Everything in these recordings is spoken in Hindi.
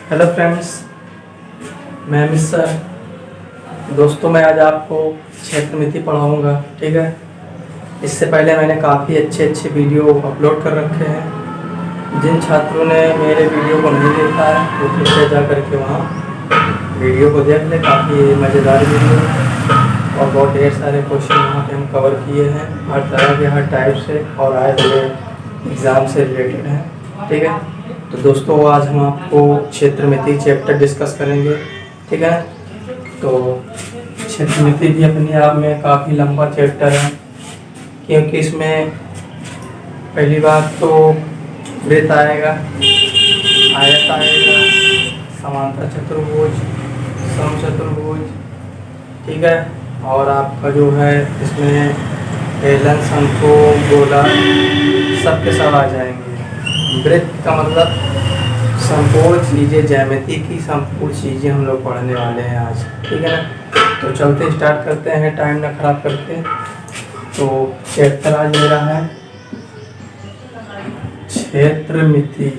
हेलो फ्रेंड्स, मैं अमित सर। दोस्तों, मैं आज आपको क्षेत्रमिति पढ़ाऊँगा। ठीक है। इससे पहले मैंने काफ़ी अच्छे वीडियो अपलोड कर रखे हैं। जिन छात्रों ने मेरे वीडियो को नहीं देखा है वो कृपया जा करके वहाँ वीडियो को देख ले। काफ़ी मज़ेदार वीडियो और बहुत ढेर सारे क्वेश्चन वहाँ पे हम कवर किए हैं, हर तरह के, हर टाइप से और आए हुए एग्ज़ाम से रिलेटेड हैं। ठीक है। तो दोस्तों, आज हम आपको क्षेत्रमिति चैप्टर डिस्कस करेंगे। ठीक है। तो क्षेत्रमिति भी अपने आप में काफ़ी लंबा चैप्टर है, क्योंकि इसमें पहली बात तो वृत्त आएगा, आयत आएगा, समांतर चतुर्भुज, समचतुर्भुज। ठीक है। और आपका जो है इसमें बेलन, शंकु, गोला सब के सब आ जाएंगे। वृत्त का मतलब संपूर्ण चीज़ें, ज्यामिति की संपूर्ण चीज़ें हम लोग पढ़ने वाले हैं आज। ठीक है ना। तो चलते स्टार्ट करते हैं, टाइम ना खराब करके। तो चैप्टर आज मेरा है क्षेत्रमिति।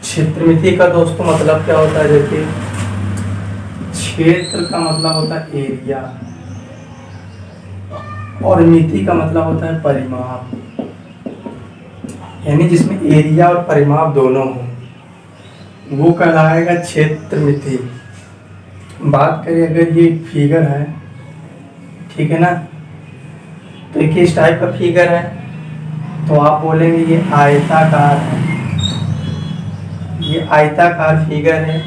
क्षेत्रमिति का दोस्तों मतलब क्या होता है? देखिए, क्षेत्र का मतलब होता है एरिया और मिति का मतलब होता है परिमाप, यानी जिसमें एरिया और परिमाप दोनों हो वो कहलाएगा क्षेत्रमिति। बात करें अगर ये फिगर है, ठीक है ना, तो एक इस टाइप का फिगर है तो आप बोलेंगे ये आयताकार है, ये आयताकार फिगर है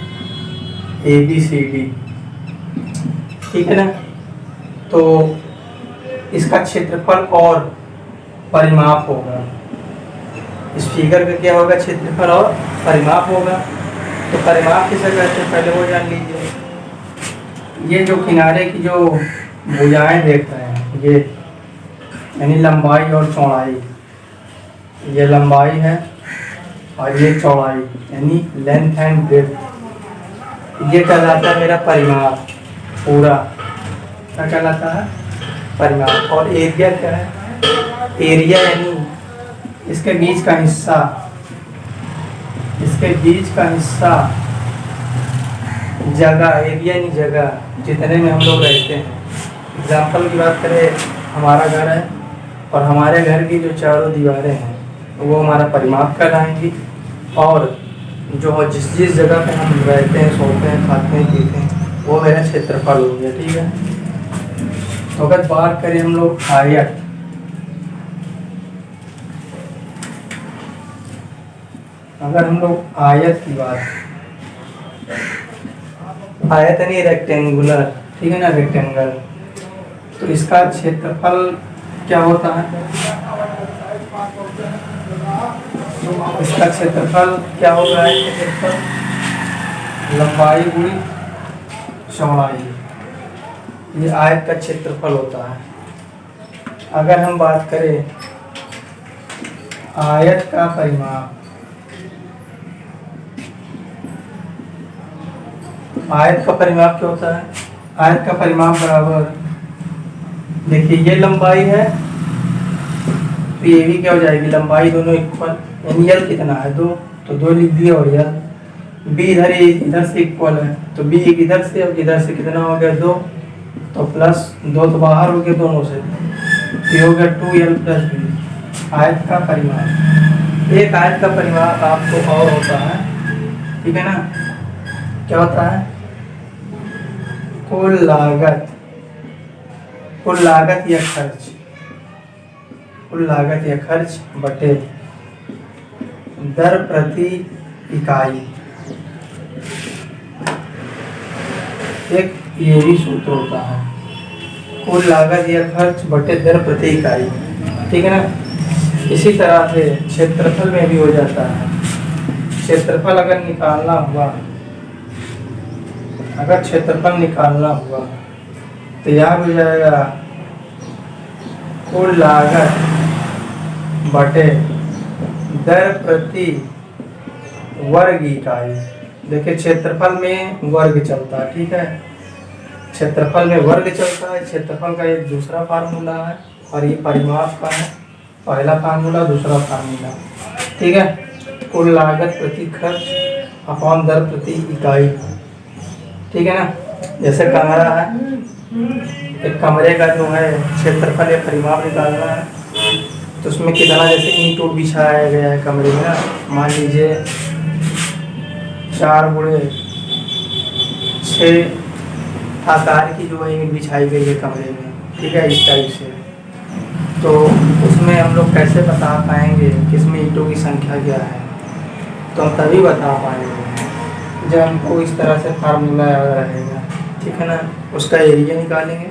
ABCD। ठीक है ना। तो इसका क्षेत्रफल और परिमाप होगा। इस फिगर का क्या होगा? क्षेत्रफल और परिमाप होगा। तो परिमाप किसे कहते हैं पहले वो जान लीजिए। ये जो किनारे की जो भुजाएं देख रहे हैं, ये यानी लंबाई और चौड़ाई, ये लंबाई है और ये चौड़ाई यानी लेंथ एंड ब्रेड्थ। ये कहलाता है मेरा परिमाप पूरा। क्या कहलाता है? परिमाप। और एरिया क्या है? एरिया यानी इसके बीच का हिस्सा, इसके बीच का हिस्सा जगह, एरिया यानी जगह जितने में हम लोग रहते हैं। एग्जाम्पल की बात करें, हमारा घर है और हमारे घर की जो चारों दीवारें हैं वो हमारा परिमाप कहलाएंगी। और जो जिस जगह पे हम रहते हैं, सोते हैं, खाते हैं, पीते हैं, वो मेरा क्षेत्रफल हो गया। ठीक है। तो अगर बात करें हम लोग आयत, अगर हम लोग आयत की बात, आयत यानी रेक्टेंगुलर, ठीक है ना, रेक्टेंगल, तो इसका क्षेत्रफल क्या होता है? इसका क्षेत्रफल क्या होगा? लंबाई गुणी चौड़ाई, ये आयत का क्षेत्रफल होता है। अगर हम बात करें आयत का परिमाप, आयत का परिमाप क्या होता है? आयत का परिमाप बराबर, देखिए ये लंबाई है तो ये भी क्या हो जाएगी? लंबाई दोनों इक्वल, यानी यल कितना है? 2, तो 2 लिख दिया। और यल बी इधर से इक्वल है तो बी इधर से, और इधर से कितना हो गया? 2, तो प्लस 2 तो बाहर हो गया दोनों से, तो ये हो गया 2l + b। आयत का परिमाप। एक आयत का परिमाप आपको और होता है, ठीक है ना, क्या होता है? कुल लागत, कुल लागत या खर्च, कुल लागत या खर्च बटे दर प्रति इकाई। एक ये भी सूत्र होता है, कुल लागत या खर्च बटे दर प्रति इकाई। ठीक है ना। इसी तरह से क्षेत्रफल में भी हो जाता है। क्षेत्रफल अगर निकालना हुआ, अगर क्षेत्रफल निकालना हुआ तो याद हो जाएगा कुल लागत बटे दर प्रति वर्ग इकाई। देखिए, क्षेत्रफल में वर्ग चलता है, ठीक है, क्षेत्रफल में वर्ग चलता है। क्षेत्रफल का एक दूसरा फार्मूला है और ये परिमाप का है, पहला फार्मूला, दूसरा फार्मूला। ठीक है। कुल लागत प्रति खर्च अपॉन दर प्रति इकाई, ठीक है ना। जैसे कमरा है, एक कमरे का जो है क्षेत्रफल या परिमाप निकालना है, तो उसमें कितना जैसे ईंट उट बिछाया गया है कमरे में ना, मान लीजिए 4x6 आकार की जो है ईंट बिछाई गई है कमरे में, ठीक है, इस टाइप से। तो उसमें हम लोग कैसे बता पाएंगे कि इसमें ईंटों की संख्या क्या है, तो हम तभी बता पाएंगे जब हमको इस तरह से फार्मूला याद रहेगा, ठीक है ना। उसका एरिया निकालेंगे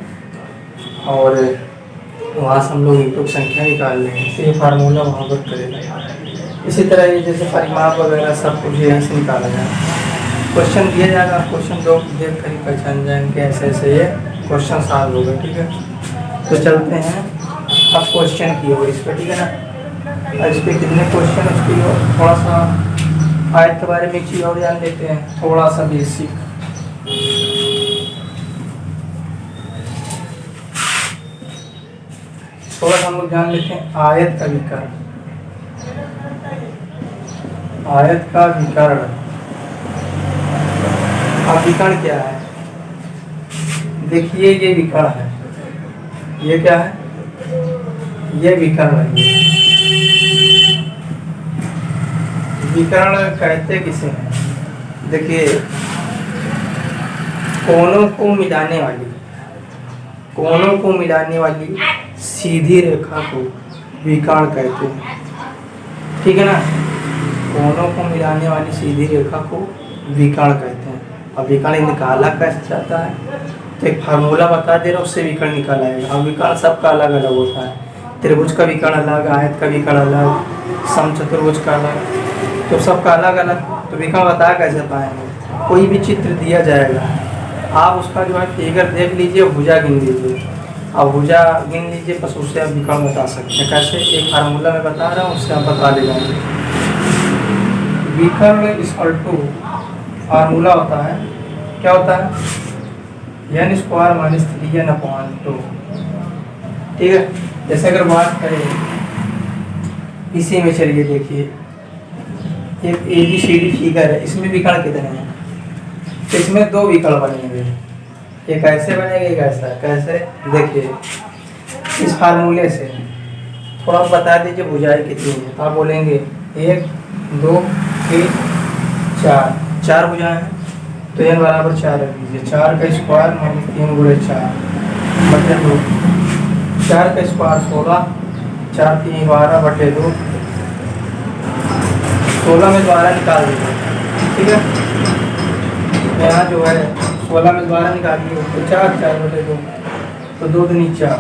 और वहाँ से हम लोग ईंटों की संख्या निकाल लेंगे, तो ये फार्मूला वहाँ पर करेगा। इसी तरह ये जैसे परिमाप वगैरह सब कुछ यहीं से निकाला जाए। क्वेश्चन दिया जाएगा, क्वेश्चन लोग देख कर ही पहचान जाएंगे ऐसे ऐसे ये क्वेश्चन सॉल्व होगा, ठीक है। तो चलते हैं अब क्वेश्चन की ओर इस पर, ठीक है ना। और इस पर कितने क्वेश्चन, उसकी थोड़ा सा आयत के बारे में एक चीज़ और जान लेते हैं, थोड़ा सा बेसिक। थोड़ा सा हम लोग जान लेते हैं आयत का विकर्ण। आयत का विकर्ण, अब विकर्ण क्या है? देखिए ये विकर्ण है, ये क्या है? ये विकर्ण है। विकर्ण कहते किसे हैं? देखिए, कोनों को मिलाने वाली, कोनों को मिलाने वाली सीधी रेखा को विकर्ण कहते हैं, ठीक है ना। कोनों को मिलाने वाली सीधी रेखा को विकर्ण कहते हैं। अब विकर्ण निकाला कैसे जाता है, तो एक फार्मूला बता दे रहा, उससे विकर्ण निकाला जाएगा। अब विकर्ण सबका अलग अलग होता है, त्रिभुज का विकर्ण अलग, आयत का विकर्ण अलग, समचतुर्भुज का अलग, तो सबका अलग अलग। तो विकर्ण बता कैसे पाएंगे? कोई भी चित्र दिया जाएगा, आप उसका जो है फिगर देख लीजिए, भुजा गिन लीजिए, अब भुजा गिन लीजिए, बस उससे आप विकर्ण बता सकते हैं। कैसे? एक फार्मूला मैं बता रहा हूँ, उससे आप बता ले जाएंगे। विकर्ण इक्वल टू फार्मूला होता है, क्या होता है? n² - 3n/2, ठीक है। जैसे अगर बात करें इसी में, चलिए देखिए, एक ABCD फिगर है, इसमें विकर्ण कितने हैं? तो इसमें दो विकर्ण बनेंगे, एक ऐसे बनेगा, एक ऐसा। कैसे? देखिए, इस फार्मूले से थोड़ा बता दीजिए भुजाएं कितनी है। आप बोलेंगे 1 2 3 4, 4 भुजाएं हैं, तो n बराबर 4 रख दीजिए। 4 का स्क्वायर माइनस 3 गुणे 4 बटे 2, 4 का स्क्वायर 16, 4 3 12 बटे 2, 16 में 12 निकाल दीजिए, ठीक है। यहाँ जो है 16 में 12 निकालिए, तो 4 4 बटे 2, तो 2 दूनी 4,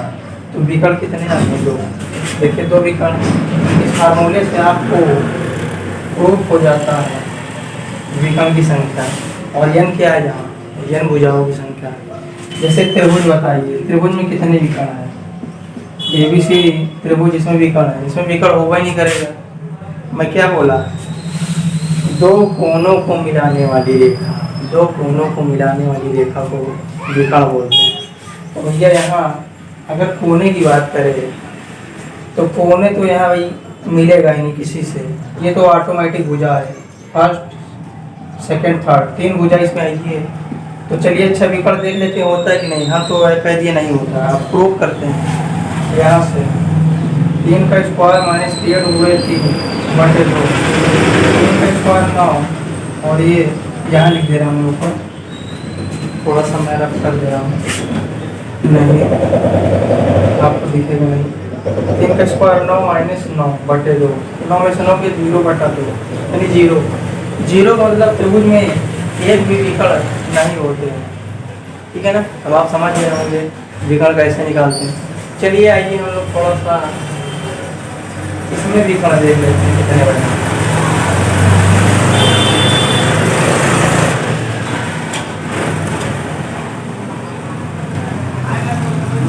तो विकर्ण कितने आते हैं? 2। देखिए, 2 विकर्ण। इस फार्मूले से आपको प्रूफ हो जाता है विकर्ण की संख्या। और n क्या है? यहाँ n भुजाओं की संख्या। जैसे त्रिभुज बताइए, त्रिभुज में कितने विकर्ण है? ABC त्रिभुज, इसमें विकर्ण है, इसमें विकर्ण होगा ही नहीं करेगा। मैं क्या बोला? दो कोनों को मिलाने वाली रेखा, दो कोनों को मिलाने वाली रेखा को विकर्ण बोलते हैं। तो भैया यहाँ अगर कोने की बात करें, तो कोने तो यहाँ भाई मिलेगा ही नहीं किसी से, ये तो ऑटोमेटिक भुजा है, फर्स्ट सेकंड थर्ड, 3 भुजा इसमें आई है। तो चलिए अच्छा विकर्ण देख लेते हैं होता है कि नहीं। हम तो कह दिए नहीं होता, आप प्रूव करते हैं। यहाँ से 3 का स्क्वायर माइनस 3 हुए 3 बटे 2, 3 का स्क्वायर 9, और ये यहाँ लिख दे रहा हूँ ऊपर, थोड़ा सा मैं रफ कर दे रहा हूँ, नहीं आपको दिखेगा नहीं। 3 का स्क्वायर 9 माइनस 9 बटे 2, 9 में से 9 के 0 बटा 2, यानी 0। 0 का मतलब त्रिभुज में एक भी विकर्ण नहीं होते हैं, ठीक है ना। अब आप समझ गए होंगे विकर्ण कैसे निकालते हैं। चलिए आइए हम लोग थोड़ा सा इसमें विकर्ण देख लेते हैं कितने बने।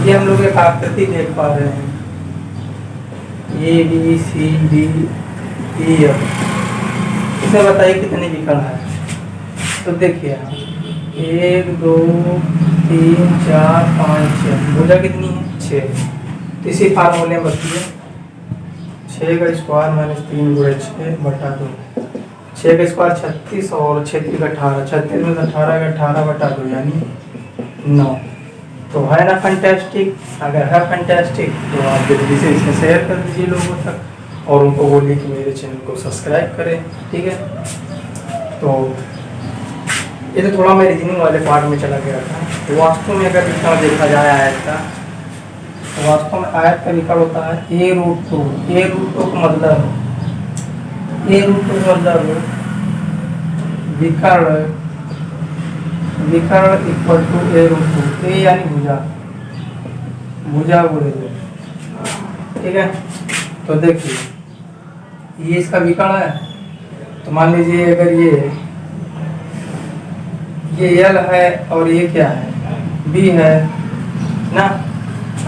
ये हम लोग एक आकृति देख पा रहे हैं, ABCDEF। इसे बताइए कितने विकर्ण है? तो देखिए 1 2 3 4 5 6, भुजा कितनी है? 6। तो इसी फार्मूले में बतिए 6 का स्क्वायर माइनस 3 गुणे 6 बटा 2। 6 का स्क्वायर 36 और 6 3 का 18, 36 में 18 का 18 बटा 2 यानी 9। तो है ना फैंटास्टिक। अगर है फैंटास्टिक तो आप जल्दी से इसे शेयर कर दीजिए लोगों तक और उनको बोलिए कि मेरे चैनल को सब्सक्राइब करें, ठीक है। तो ये तो थोड़ा मैं रीजनिंग वाले पार्ट में चला गया था। तो वास्तव में अगर विकर्ण देखा जाए आयत का, तो वास्तव में आयत का विकर्ण होता है a√2। a√2 का मतलब विकर्ण इक्वल टू a√2। a यानी भुजा बोले, ठीक है। तो देखिए ये इसका विकर्ण है। तो मान लीजिए अगर ये L है और ये क्या है B है ना।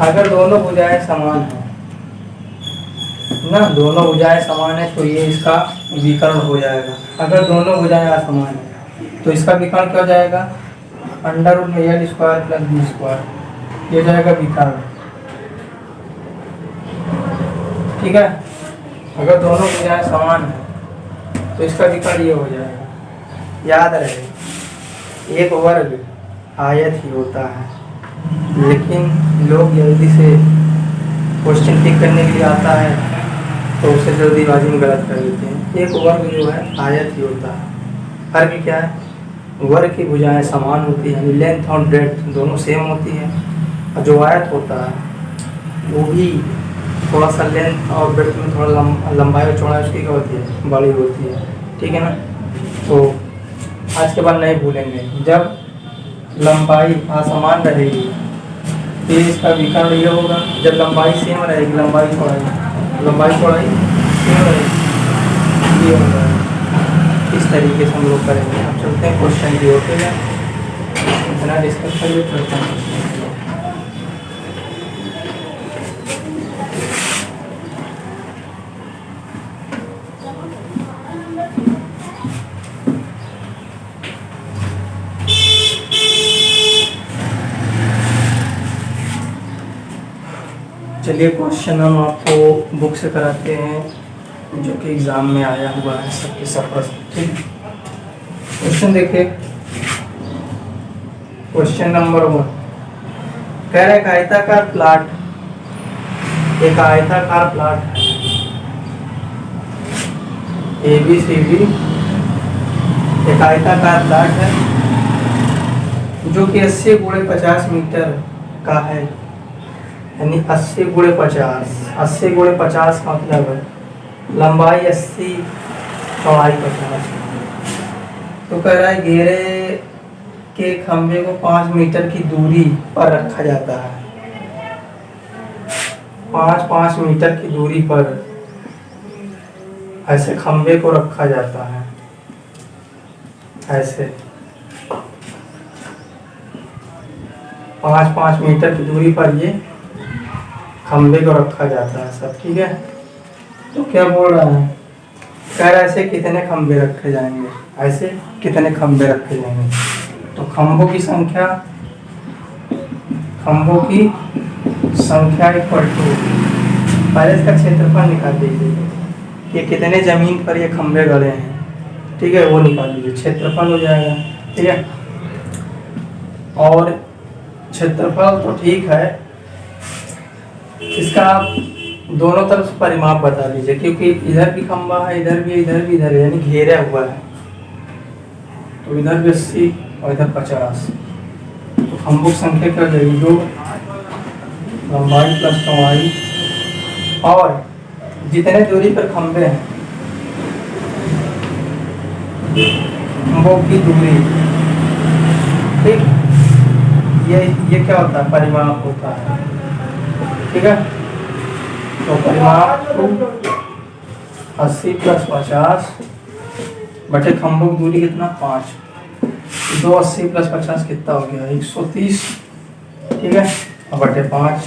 अगर दोनों भुजाएं समान है ना, दोनों भुजाएं समान है तो ये इसका विकर्ण हो जाएगा। अगर दोनों भुजाएं असमान है तो इसका विकर्ण क्या हो जाएगा, √L² + B²। ये जाएगा विकर्ण, ठीक है। अगर दोनों भुजाएं समान है तो इसका विकर्ण ये हो जाएगा। याद रहे एक वर्ग आयत ही होता है, लेकिन लोग जल्दी से क्वेश्चन टिक करने के लिए आता है तो उसे जल्दीबाजी में गलत कर देते हैं। एक वर्ग जो है आयत ही होता है। फर्क क्या है, वर्ग की भुजाएं समान होती हैं, लेंथ और ब्रेड्थ दोनों सेम होती है। और जो आयत होता है वो भी थोड़ा सा लेंथ और ब्रेड्थ में थोड़ा लंबाई और चौड़ाई उसकी क्या होती है, बड़ी होती है, ठीक है ना। तो आज के बाद नहीं भूलेंगे, जब लंबाई असमान रहेगी तो इसका विकर्ण ये होगा। जब लंबाई सेम रहेगी, लंबाई चौड़ाई सेम रहेगी, ये होगा। इस तरीके से हम लोग करेंगे। अब चलते हैं क्वेश्चन की ओर, ठीक है। इतना डिस्कस करिए, चलते हैं। चलिए क्वेश्चन हम आपको बुक से कराते हैं जो कि एग्जाम में आया हुआ है सबके सब प्रश्न, ठीक। क्वेश्चन देखिए, क्वेश्चन नंबर 1 कह रहा है एक आयताकार प्लॉट है ABCD। एक आयताकार प्लॉट है जो कि 80 × 50 मीटर का है, यानी 80 × 50। 80 × 50 का मतलब है लंबाई 80, चौड़ाई 50। तो कह रहा है घेरे के खंभे को 5 मीटर की दूरी पर रखा जाता है। 5 मीटर की दूरी पर ऐसे खंभे को रखा जाता है, ऐसे 5 मीटर की दूरी पर ये खंभे को रखा जाता है सब, ठीक है। तो क्या बोल रहा है, कह रहा है ऐसे कितने खंभे रखे जाएंगे, ऐसे कितने खंभे रखे जाएंगे। तो खंभों की संख्या इक्वल टू, पहले इसका क्षेत्रफल निकाल दीजिए कि कितने जमीन पर ये खंभे गड़े हैं, ठीक है, वो निकाल लीजिए, क्षेत्रफल हो जाएगा, ठीक है। और क्षेत्रफल तो ठीक है, इसका आप दोनों तरफ परिमाप बता दीजिए, क्योंकि इधर भी खंभा है, इधर भी, यानी घेरा हुआ है। तो इधर भी 80 और इधर 50। तो खंभों की संख्या क्या हो जाएगी, 2, लंबाई प्लस चौड़ाई, और जितने दूरी पर खंभे हैं खंभों की दूरी, ठीक। ये क्या होता है, परिमाप होता है, ठीक है। तो परिमाप 80 + 50 बटे खंभों की दूरी कितना, 5। 280 + 50 कितना हो गया, 130, ठीक है। और बटे 5,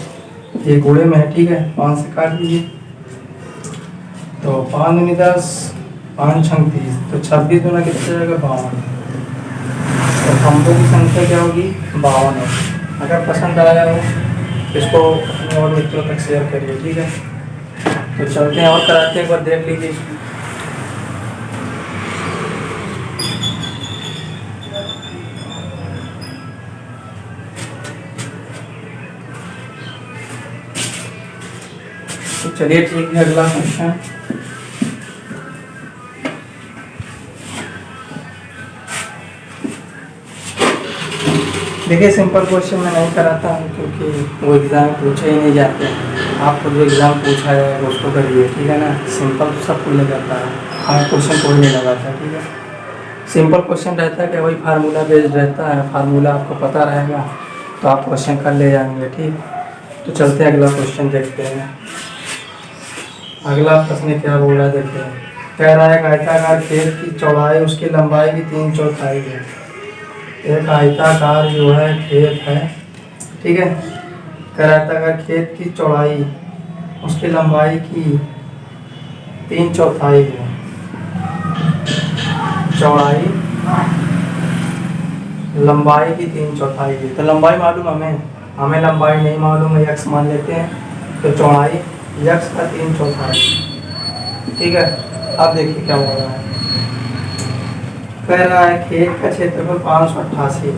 ये गुणे में है, ठीक है, 5 से काट दीजिए। तो 5 दूनी 10, 5 छंग 30, तो 26 दूना कितना जाएगा, 52। तो खंभों की संख्या क्या होगी, 52 है। अगर पसंद आया हो इसको अपने और मित्रों तक शेयर करिए, ठीक है। तो चलते हैं और कराते हैं, एक बार देख लीजिए इसको। तो चलिए ठीक है, अगला क्वेश्चन। देखिए सिंपल क्वेश्चन मैं नहीं कराता हूँ क्योंकि वो एग्ज़ाम पूछे ही नहीं जाते हैं। आपको जो एग्ज़ाम पूछा है उसको करिए, ठीक है ना। सिंपल तो सब कोई लगाता है, हार्ड क्वेश्चन कोई नहीं लगाता, ठीक है। सिंपल क्वेश्चन रहता है कि वही फार्मूला बेस्ड रहता है, फार्मूला आपको पता रहेगा तो आप क्वेश्चन कर ले जाएंगे, ठीक। तो चलते हैं अगला क्वेश्चन देखते हैं। अगला प्रश्न क्या बोल रहा है देखते हैं। कह रहा है आयताकार खेत की चौड़ाई उसकी लंबाई की 3/4 है। एक आयताकार जो है खेत है, ठीक है। कह रहा आयताकार खेत की चौड़ाई उसकी लंबाई की 3/4 है। चौड़ाई लंबाई की 3/4 है। तो लंबाई मालूम हमें लंबाई नहीं मालूम है, यक्स मान लेते हैं। तो चौड़ाई यक्स का 3/4, ठीक है। अब देखिए क्या हो रहा है। कह रहा है खेत का क्षेत्रफल 588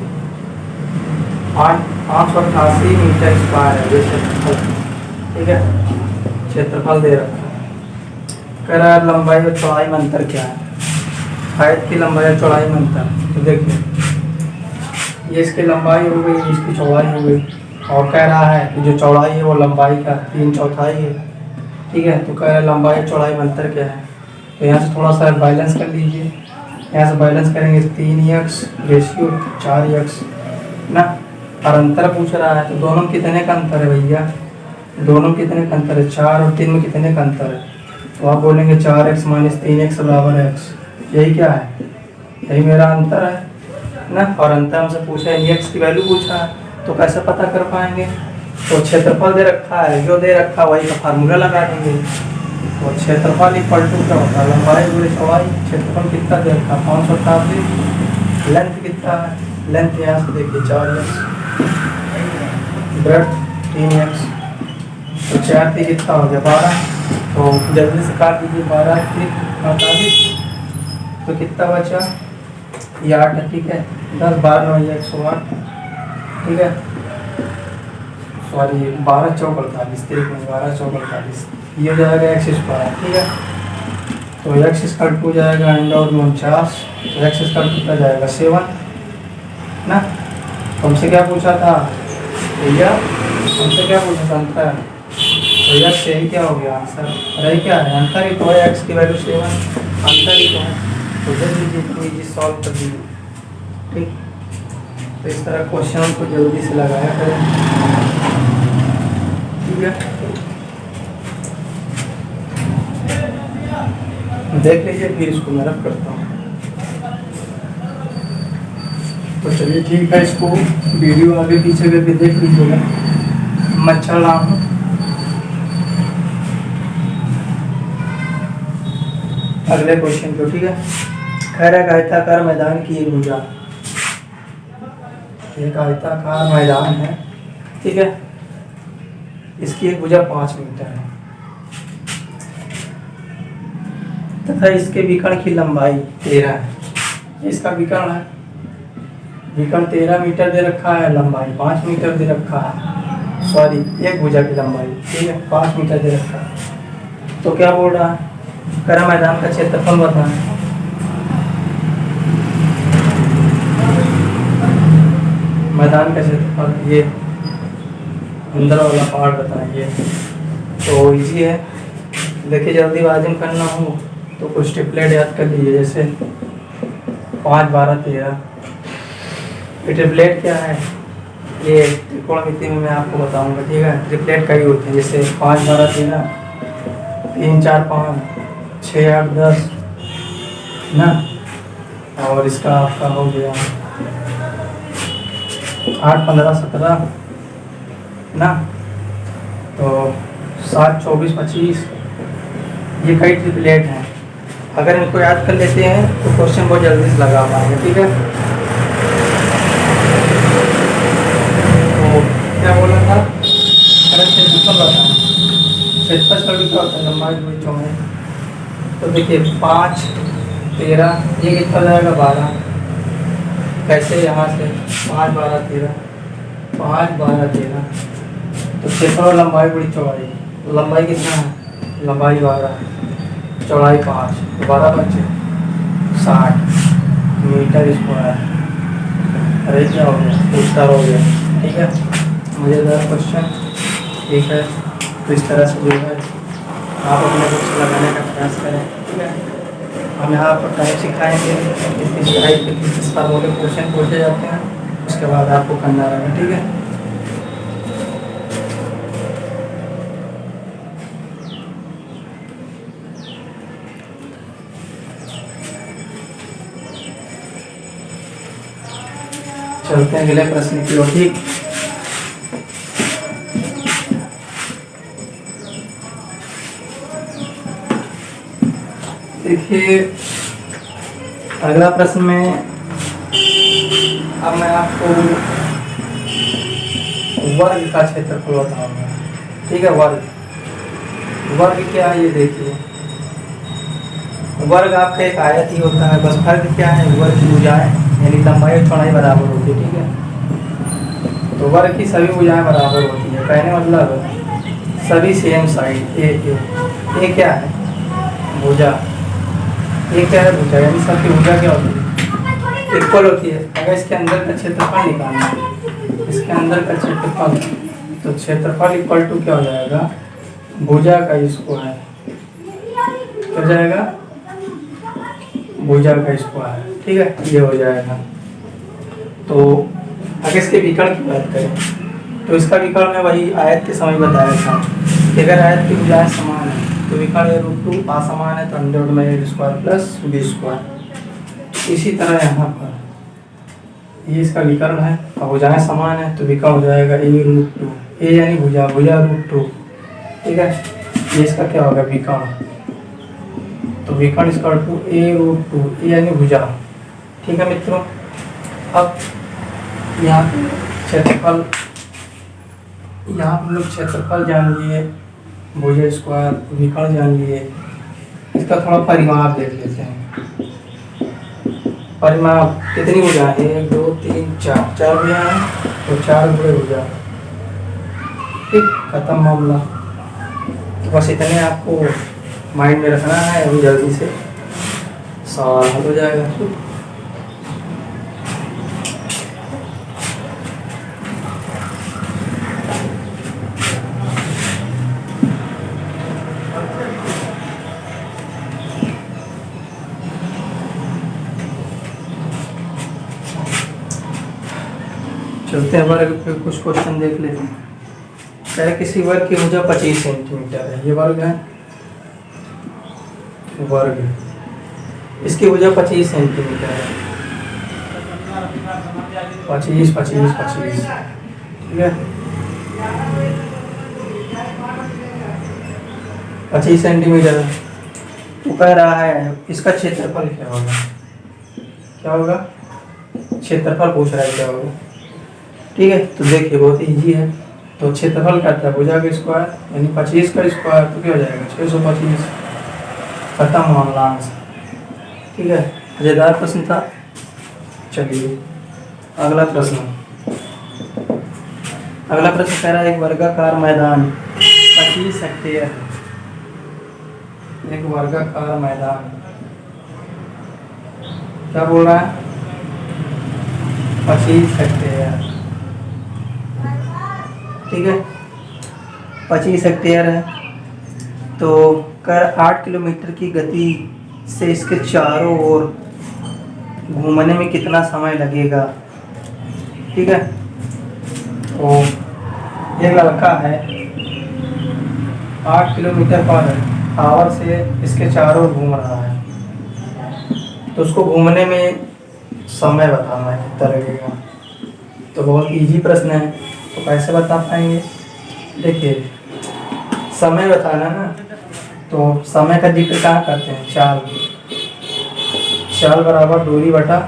मीटर स्क्वायर है, ये क्षेत्रफल, ठीक है। क्षेत्रफल दे रखा है। कह रहा है लंबाई और चौड़ाई में अंतर क्या है। खेत की लंबाई और चौड़ाई में अंतर, तो देखिए ये इसकी लंबाई हो गई, इसकी चौड़ाई हो गई। और कह रहा है कि जो चौड़ाई है वो लंबाई का 3/4 है, ठीक है। तो कह रहा है लंबाई और चौड़ाई में अंतर क्या है। तो यहाँ से थोड़ा सा बैलेंस कर लीजिए। यहाँ से बैलेंस करेंगे 3x रेशियो 4x ना, और अंतर पूछ रहा है। तो दोनों कितने का अंतर है भैया, दोनों कितने का अंतर है, 4 और 3 में कितने का अंतर है। तो आप बोलेंगे 4x - 3x = x। यही क्या है, यही मेरा अंतर है ना। और अंतर हमसे पूछा है, x की वैल्यू पूछा है, तो कैसे पता कर पाएंगे। तो क्षेत्रफल दे रखा है, जो दे रखा है वही का फार्मूला लगा देंगे। तो क्षेत्रफल इक्वल टू क्या होता है, लंबाई गुणे चौड़ाई। क्षेत्रफल कितना दे रखा है 588, लेंथ कितना है, लेंथ यहाँ से देखिए 4x, ब्रेड्थ 3x। तो 4 3 कितना हो गया 12। तो जल्दी से काट दीजिए, 12 3 48। तो कितना बचा, ये 8 है, ठीक है। 10 12 9 108, ठीक है। सॉरी 12 चौक 48, 12 चौक 48, ये हो जाएगा x स्क्वायर, ठीक है। तो x स्क्वायर हो जाएगा √49। तो x स्क्वायर कितना जाएगा 7 ना। हमसे क्या पूछा था भैया, हमसे क्या पूछा था अंतर। तो x यही क्या हो गया आंसर, रही क्या है अंतर ही तो है, x की वैल्यू 7 अंतर ही तो है। तो दे दीजिए, तो इजी सॉल्व कर दीजिए, ठीक। तो इस तरह क्वेश्चन को जल्दी से लगाया करें, ठीक है। देख लीजिए, फिर इसको मैं रब करता हूँ। तो चलिए ठीक है, इसको वीडियो आगे पीछे करके देख लीजिएगा। मैं चल रहा हूँ। अगले क्वेश्चन को, ठीक है। खैर एक आयताकार मैदान की एक भुजा, एक आयताकार मैदान है, ठीक है। इसकी एक भुजा 5 मीटर है तथा इसके विकर्ण की लंबाई 13 है। इसका विकर्ण है, विकर्ण 13 मीटर दे रखा है, लंबाई 5 मीटर दे रखा है। सॉरी, एक भुजा की लंबाई, ठीक है, 5 मीटर दे रखा है। तो क्या बोल रहा है, कह रहा मैदान का क्षेत्रफल बताएं। मैदान का क्षेत्रफल, ये अंदर वाला पार्ट बताइए। तो इजी है, देखिए जल्दीबाजी में करना हो तो कुछ ट्रिपलेट याद कर लीजिए, जैसे 5 12 13। ये ट्रिपलेट क्या है, ये त्रिकोणमिति में मैं आपको बताऊंगा, ठीक है। ट्रिपलेट कई होते हैं, जैसे 5 12 13, 3 4 5, 6 8 10 ना। और इसका आपका हो गया 8 15 17 ना। तो 7 24 25, ये कई ट्रिपलेट हैं। अगर इनको याद कर लेते हैं तो क्वेश्चन बहुत जल्दी से लगा पाएंगे, ठीक है। तो क्या बोला था, अगर क्षेत्रफल बताएं, क्षेत्रफल का भी क्या होता है, लंबाई गुणे चौड़ाई। तो देखिए 5 13 ये कितना हो जाएगा 12। कैसे, यहाँ से 5 12 13, 5 12 13। तो क्षेत्रफल और लंबाई गुणी चौड़ाई, लंबाई कितना है, लंबाई 12, चौड़ाई 5, 12 बचे 60 मीटर स्क्वायर। अरे क्या हो गया, उत्तर हो गया। ठीक है, मज़ेदार क्वेश्चन। ठीक है, तो इस तरह से जो है आप अपने बुक से लगाने का प्रयास करें। ठीक है, हम यहाँ पर टाइप सिखाएंगे, किस टाइप के किस फार्मूले क्वेश्चन पूछे जाते हैं, उसके बाद आपको करना रहेगा। ठीक है, चलते हैं अगले प्रश्न की ओर। ठीक, देखिए अगला प्रश्न में अब मैं आपको वर्ग का क्षेत्रफल बताऊंगा। ठीक है, वर्ग क्या है ये देखिए। वर्ग आपका एक आयत ही होता है, बस फर्क क्या है, वर्ग की भुजाएं यानी लंबाई और चौड़ाई बराबर होती है। ठीक है, तो वर्ग की सभी भुजाएं बराबर होती है, कहने मतलब सभी सेम साइड। ए क्या है, भुजा। ये क्या है, भुजा, यानी सबकी भुजा क्या होती है, इक्वल होती है। अगर इसके अंदर का क्षेत्रफल निकालना है, इसके अंदर का क्षेत्रफल, तो क्षेत्रफल इक्वल टू क्या हो जाएगा, भुजा का स्क्वायर। क्या हो जाएगा, भुजा का स्क्वायर। ठीक है, ये हो जाएगा। तो अगर इसके विकर्ण की बात करें तो इसका विकर्ण मैं वही आयत के समय बताया था कि अगर आयत की भुजाएं समान है तो विकर्ण √2 असमान है तो अंडर में a square plus b square. इसी तरह यहाँ पर ये इसका विकर्ण है और भुजाएं समान है तो विकर्ण हो जाएगा a√2, a यानी भुजा, भुजा √2। ठीक है, ये इसका क्या होगा, विकर्ण। तो विकर्ण इसका a√2, a यानी भुजा। ठीक है मित्रों, अब यहाँ क्षेत्रफल, यहाँ हम लोग क्षेत्रफल जान लिए, भुजा स्क्वायर, विकर्ण जान लिए। इसका थोड़ा परिमाप देख लेते हैं। परिमाप कितनी भुजा है, 1 2 3 4, 4 भुजा है तो 4 गुणे भुजा। ठीक, खत्म मामला। तो बस इतने आपको माइंड में रखना है, अभी जल्दी से सवाल हल हो जाएगा। चलते हैं वर्ग पे कुछ क्वेश्चन देख लेते हैं। कह रहे किसी वर्ग की भुजा 25 सेंटीमीटर है, ये वर्ग है, वर्ग, इसकी भुजा 25 सेंटीमीटर है, 25 25 25। ठीक है, 25 सेंटीमीटर तो कह रहा है इसका क्षेत्रफल क्या होगा, क्या होगा, क्षेत्रफल पूछ रहा है क्या होगा। ठीक है, तो देखिए बहुत इजी है। तो क्षेत्रफल क्या था, भुजा का स्क्वायर यानी 25 का स्क्वायर, तो क्या हो जाएगा 625। खत्म मामला आंसर। ठीक है, मजेदार प्रश्न था। चलिए अगला प्रश्न, अगला प्रश्न कह रहा है एक वर्गाकार मैदान 25 हेक्टेयर, एक वर्गाकार मैदान, क्या बोल रहा है, 25 हेक्टेयर। ठीक है, 25 हेक्टेयर है तो कर 8 किलोमीटर की गति से इसके चारों ओर घूमने में कितना समय लगेगा। ठीक है, तो ये लड़का है 8 किलोमीटर पर आवर से इसके चारों ओर घूम रहा है, तो उसको घूमने में समय बताना है कितना लगेगा। तो बहुत इजी प्रश्न है, तो कैसे बता पाएंगे, देखिए समय बताना ना, तो समय का जिक्र कहाँ करते हैं, चाल, चाल बराबर दूरी बटा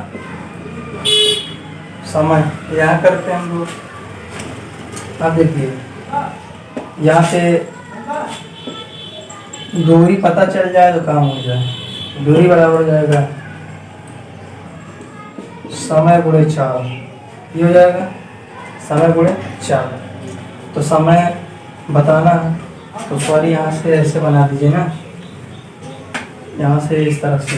समय, यहाँ करते हैं हम लोग। अब देखिए यहाँ से दूरी पता चल जाए तो काम हो जाए। दूरी बराबर हो जाएगा समय गुणे 4, ये हो जाएगा समय गुणे 4। तो समय बताना है तो सॉरी यहाँ से ऐसे बना दीजिए ना, यहाँ से इस तरह से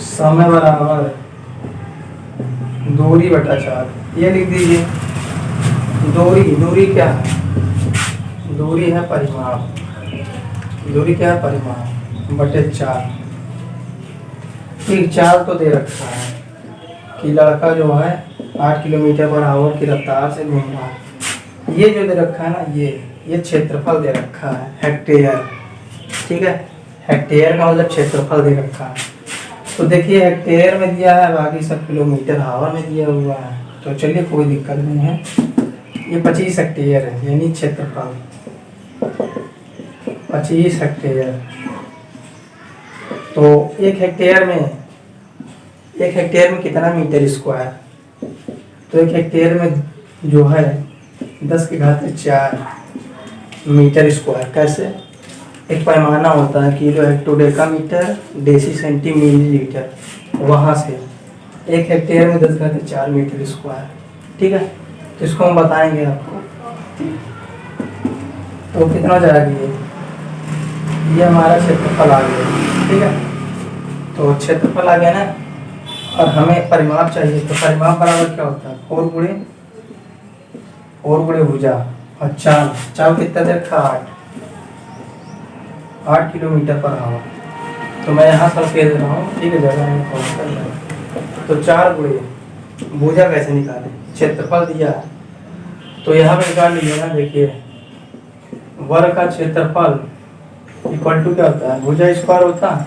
समय बराबर दूरी बटा 4, ये लिख दीजिए। दूरी क्या है? दूरी है परिमाप, दूरी क्या है? परिमाप बटे 4। ठीक, 4 तो दे रखा है कि लड़का जो है 8 किलोमीटर पर आवर की रफ्तार से घूम रहा है। ये जो दे रखा है ना, ये क्षेत्रफल दे रखा है, हेक्टेयर। ठीक है, हेक्टेयर का मतलब क्षेत्रफल दे रखा है। तो देखिए हेक्टेयर में दिया है, बाकी सब किलोमीटर आवर में दिया हुआ है। तो चलिए कोई दिक्कत नहीं है। ये 25 हेक्टेयर है, यानी क्षेत्रफल 25 हेक्टेयर। तो एक हेक्टेयर में कितना मीटर स्क्वायर? तो एक हेक्टेयर में जो है 10⁴ मीटर स्क्वायर। कैसे? एक पैमाना होता है किलो हेक्टोडेकामीटर डेसी सेंटी मिलीलीटर, वहाँ से एक हेक्टेयर में 10⁴ मीटर स्क्वायर। ठीक है, तो इसको हम बताएंगे आपको। तो कितना हो जाएगा? ये हमारा क्षेत्रफल आ गया। ठीक है, तो क्षेत्रफल आ गया ना, और हमें परिमाप चाहिए। तो परिमाप बराबर क्या होता है? 4 गुणे भुजा और 4 कितना देर का? 8 किलोमीटर पर आवर। तो मैं यहाँ सब कह दे रहा हूँ, ठीक है, जगह में कॉल कर रहा हूँ। तो 4 गुणे भुजा कैसे निकालें? क्षेत्रफल दिया है तो यहाँ पे निकाल लीजिए ना। देखिए वर्ग का क्षेत्रफल इक्वल टू क्या होता है? भुजा स्क्वायर होता है।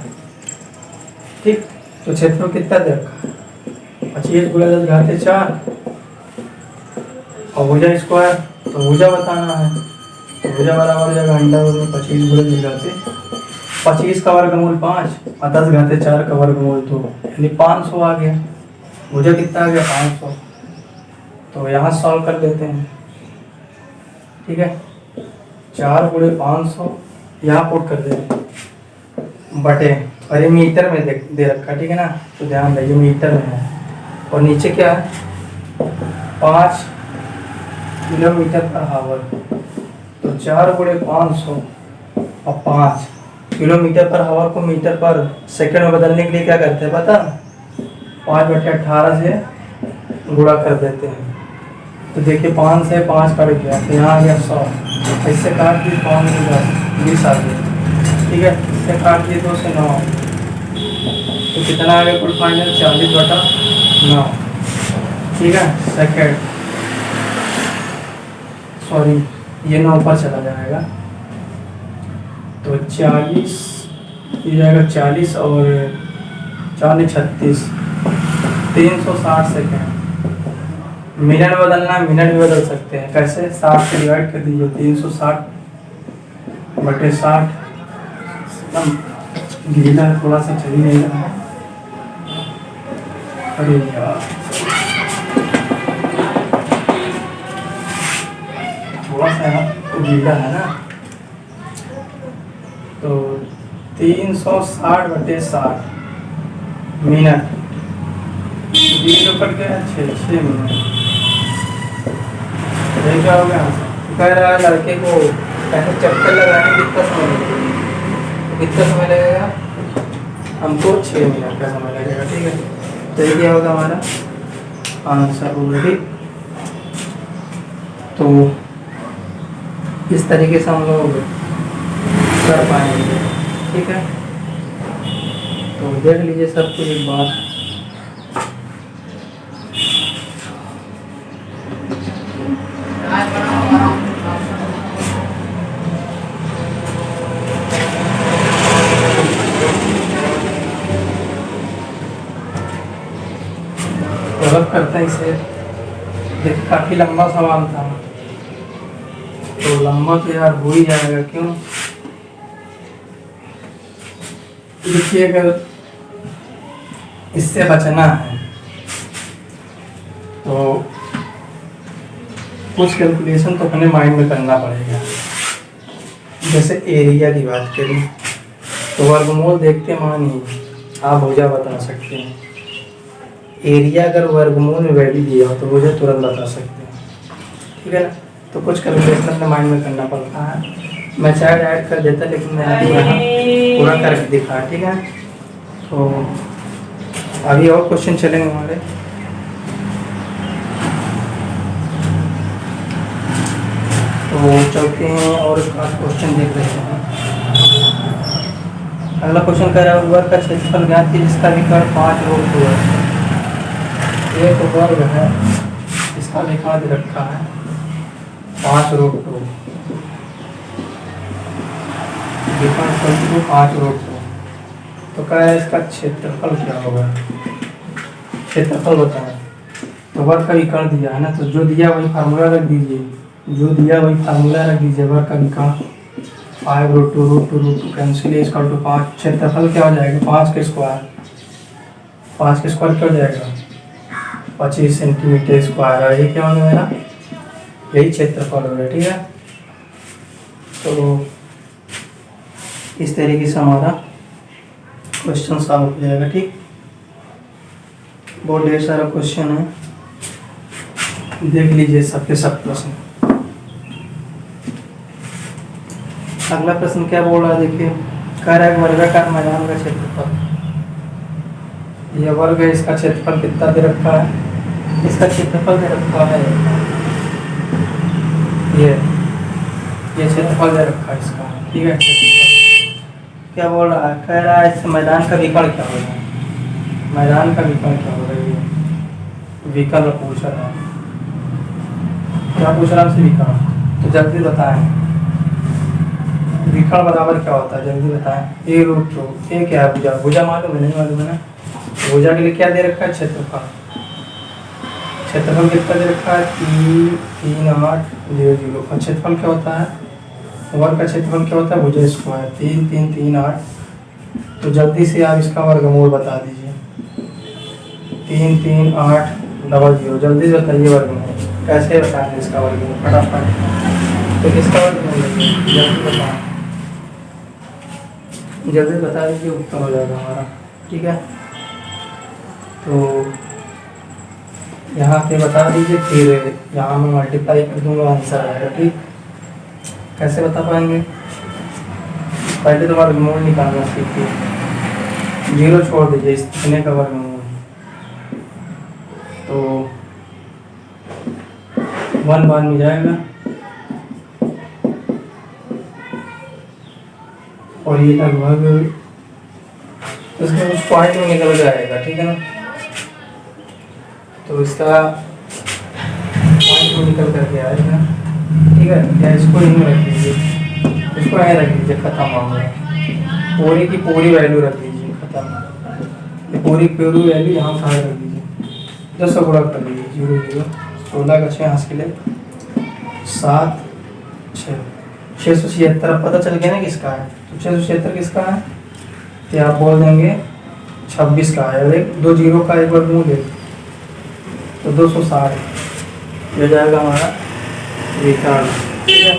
ठीक, तो क्षेत्रफल कितना दे रखा है? 25 गुणे 10⁴ और भुजा स्क्वायर, तो भुजा बताना है। तो भुजा बराबर हो जाएगा अंडा में 25 गुणे 10⁻, 25 का वर्गमूल 5 और 10⁻4 का वर्गमूल 2, यानी 500 आ गया। भुजा कितना आ गया? 500। तो यहाँ सॉल्व कर लेते हैं। ठीक है, 4 गुणे 500 यहाँ पुट कर देते बटे, और ये मीटर में दे रखा। ठीक है ना, तो ध्यान रखिए मीटर में है। और नीचे क्या है? 5 किलोमीटर पर आवर। तो 4 गुणे 500 और 5 किलोमीटर पर आवर को मीटर पर सेकंड में बदलने के लिए क्या करते हैं पता? 5/18 से गुणा कर देते हैं। तो देखिए 5 से 5 कट गया, तो यहाँ आ गया 100। इससे काट दिए 5 से 10 20 आ गया। ठीक है, इससे काट दिए 2 से 9, तो कितना आ गया कुल फाइनल? 40/9। ठीक है, सेकेंड, सॉरी ये 9 पर चला जाएगा। तो 40 ये जाएगा 40 और 4 36, 360 सेकेंड। मिनट में बदलना है, मिनट में बदल सकते हैं। कैसे? 60 से डिवाइड कर दीजिए, 360/60। गीला थोड़ा सा चल ही नहीं रहा है। अरे यार थोड़ा सा गीला है ना। तो 360/60 मिनट, 20 कट गया 6 मिनट। ये क्या हो गया? कह रहा है लड़के को ऐसे चक्कर लगाने में कितना समय लगेगा? कितना समय लगेगा? हमको 6 मिनट का समय लगेगा। ठीक है, तो ये क्या होगा हमारा आंसर ऑलरेडी। तो इस तरीके से हम लोग कर पाएंगे। ठीक है, तो देख लीजिए सब कुछ एक बार। गलत करते हैं इसे। देखिए काफी लंबा सवाल था, तो लंबा तो यार हो ही जाएगा। क्यों? देखिए अगर इससे बचना है तो कुछ कैलकुलेशन तो अपने माइंड में करना पड़ेगा। जैसे एरिया की बात करें तो वर्गमूल देखते मानिए आप भुजा बता सकते हैं। एरिया अगर वर्गमूल में वैल्यू दिया हो तो भुजा तुरंत बता सकते हैं, ठीक है ना। तो कुछ कैलकुलेशन अपने माइंड में करना पड़ता है। मैं चार्ट ऐड कर देता लेकिन मैं आपको यहाँ पूरा करके दिखा, ठीक है। तो अभी और क्वेश्चन चलेंगे हमारे। तो चलते हैं और उसका क्वेश्चन देख लेते हैं। अगला क्वेश्चन कह रहा है वर्ग का क्षेत्रफल ज्ञात कीजिए जिसका विकर्ण 5 रूट 2 है। एक वर्ग है इसका विकर्ण दे रखा है 5 रूट 2, विकर्ण 5 रूट 2। तो क्या है इसका क्षेत्रफल क्या होगा, क्षेत्रफल बताएं। तो वर्ग का विकर्ण दिया है ना, तो जो दिया वही फार्मूला रख दीजिए, जो दिया वही फार्मूला रख दीजिए। वर्ग का विकर्ण 5 रूट 2 कैंसिल इक्वल टू 5। क्षेत्रफल क्या हो जाएगा 5 के स्क्वायर, 5 के स्क्वायर क्या हो जाएगा 25 सेंटीमीटर स्क्वायर है। ये क्या होगा मेरा, यही क्षेत्रफल होगा, ठीक है। तो इस तरीके से हमारा क्वेश्चन सॉल्व हो जाएगा, ठीक। बहुत ढेर सारा क्वेश्चन है, देख लीजिए सबके सब प्रश्न। अगला प्रश्न क्या बोल रहा है देखिए, कह रहा है वर्गाकार मैदान का क्षेत्रफल। यह वर्ग है, इसका क्षेत्रफल कितना दे रखा है, इसका क्षेत्रफल दे रखा है ये क्षेत्रफल दे रखा है इसका, ठीक है। क्या बोल रहा है, कह रहा है इस मैदान का विकर्ण क्या होगा, मैदान का विकर्ण क्या होगा। ये विकर्ण पूछ रहा है, क्या पूछ रहा है हमसे विकर्ण। तो जल्दी बताएं विकर्ण बराबर क्या होता है, जल्दी बताएं। ए रूट 2, ए क्या है भुजा, भुजा मालूम है नहीं मालूम है ना। भुजा के लिए क्या दे रखा है क्षेत्रफल, क्षेत्रफल कितना दे रखा है 33800। और क्षेत्रफल क्या होता है, वर्ग का क्षेत्रफल क्या होता है भुजा स्क्वायर 3338। तो जल्दी से आप इसका वर्गमूल बता दीजिए 33800। जल्दी से बताइए वर्गमूल, कैसे बताएंगे इसका वर्गमूल फटाफट। तो किसका वर्गमूल जल्दी बताएं, जल्दी बता दीजिए, उत्तर हो जाएगा हमारा, ठीक है। तो यहाँ पे बता दीजिए, फिर यहाँ मैं मल्टीप्लाई कर दूंगा, आंसर आएगा, ठीक। कैसे बता पाएंगे, पहले तो वर्गमूल निकालना सीखिए, 0 छोड़ दीजिए इतने का वर्गमूल। तो 1 बाद में जाएगा और ये लगभग इसमें कुछ पॉइंट में निकल जाएगा, ठीक है ना। तो इसका पॉइंट में निकल करके आएगा, ठीक है। या इसको यहीं रख दीजिए, इसको यहीं रख दीजिए, खत्म हो गया। पूरी की पूरी वैल्यू रख दीजिए, खत्म। ये पूरी पूरी वैल्यू यहाँ उठा रख दीजिए, 10 गुणा कर लीजिए 0 0 16 का 6 हाथ के लिए 7 6 676। अब पता चल गया ना किसका है, तो 676 किसका है, तो आप बोल देंगे 26 का है। और एक 2 0 का एक वर्गमूल है तो 260 हो जाएगा हमारा विकर्ण, ठीक है।